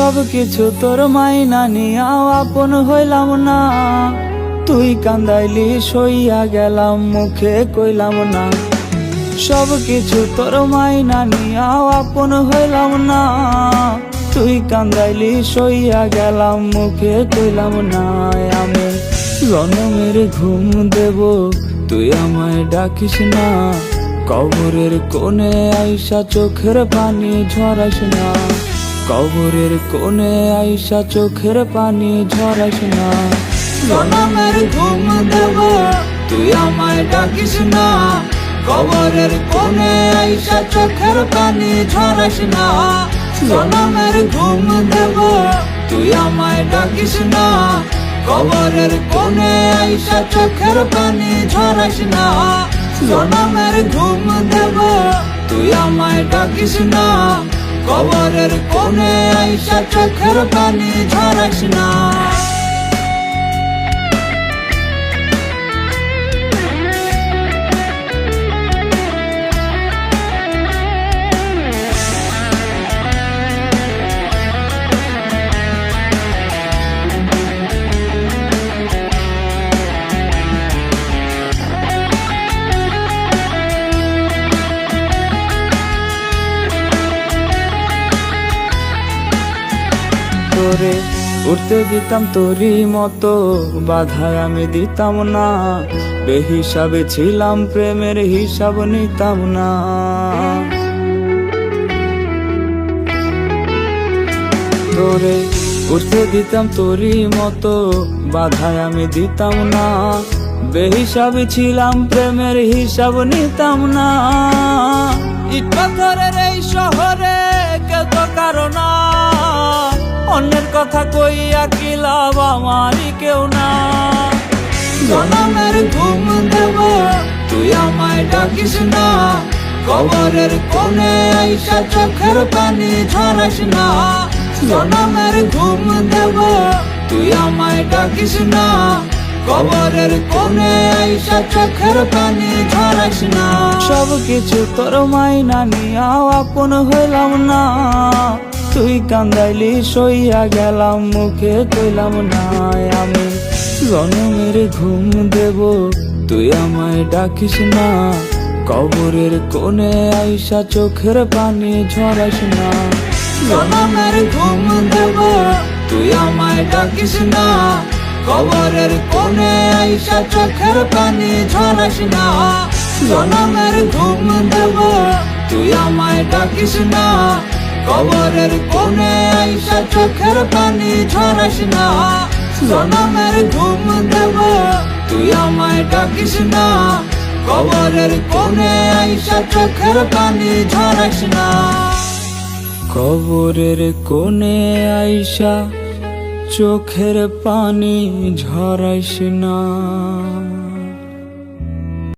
সব কিছু তোর মাইনা নিয়াও আপন হইলাম না, তুই কান্দাইলি সইয়া গেলাম মুখে কইলাম না। সব কিছু তোর মাইনা নিয়াও আপন হইলাম না, তুই কান্দাইলি সইয়া গেলাম মুখে কইলাম না। আমি জনমের ঘুম দেব তুই আমায় ডাকিস না, কবরের কোণে আইসা চোখের পানি ঝরাস না, কবরের কোণে আইসা চোখের পানি ঝরাস না। জনমের ঘুম দেব তুই আমায় ডাকিস না, কবরের কোণে আইসা চোখের পানি ঝরাস না। জনমের ঘুম দেব তুই আমায় ডাকিস না, কবরের কোণে আইসা চোখের পানি ঝরাস না। জনমের ঘুম দেব তুই আমায় ডাকিস না, কবরের কোণে আইসা চোখের পানি ঝরাস না। তোরে উঠতে দিতাম তোরই মতো, বাধায় আমি দিতাম না, বেহিসাবে ছিলাম প্রেমের হিসাব নিতাম না। তোরে উঠতে দিতাম তোরই মতো, বাধায় আমি দিতাম না, বেহিসাবে ছিলাম প্রেমের হিসাব নিতাম না। ইট পাথরের এই শহরে কেউ তো কারো না, অন্যের কথা কইয়া কি লাভ আমারই কেউ না। জনমের ঘুম দেব তুই আমায় ডাকিস না, কবরের কোণে আইসা চোখের পানি ঝরাস না। জনমের ঘুম দেব তুই আমায় ডাকিস না, কবরের কোণে আইসা চোখের পানি ঝরাস না। সব কিছু তোর মাইনা নিয়াও আপন হইলাম না, তুই কান্দাইলি সইয়া গেলাম মুখে কইলাম না। আমি জনমের ঘুম দেব তুই আমায় ডাকিস না, কবরের কোণে আইসা চোখের পানি ঝরাস না। জনমের ঘুম দেব তুই আমায় ডাকিস না, কবরের কোণে আইসা চোখের পানি ঝরাস না। জনমের ঘুম দেব তুই আমায় ডাকিস না, কবরের কোণে আইসা চোখের পানি ঝরাস না। জনমের ঘুম দেব তুই আমায় ডাকিস না, কবরের কোণে আইসা চোখের পানি ঝরাস না। কবরের কোণে আইসা চোখের পানি ঝরাস না।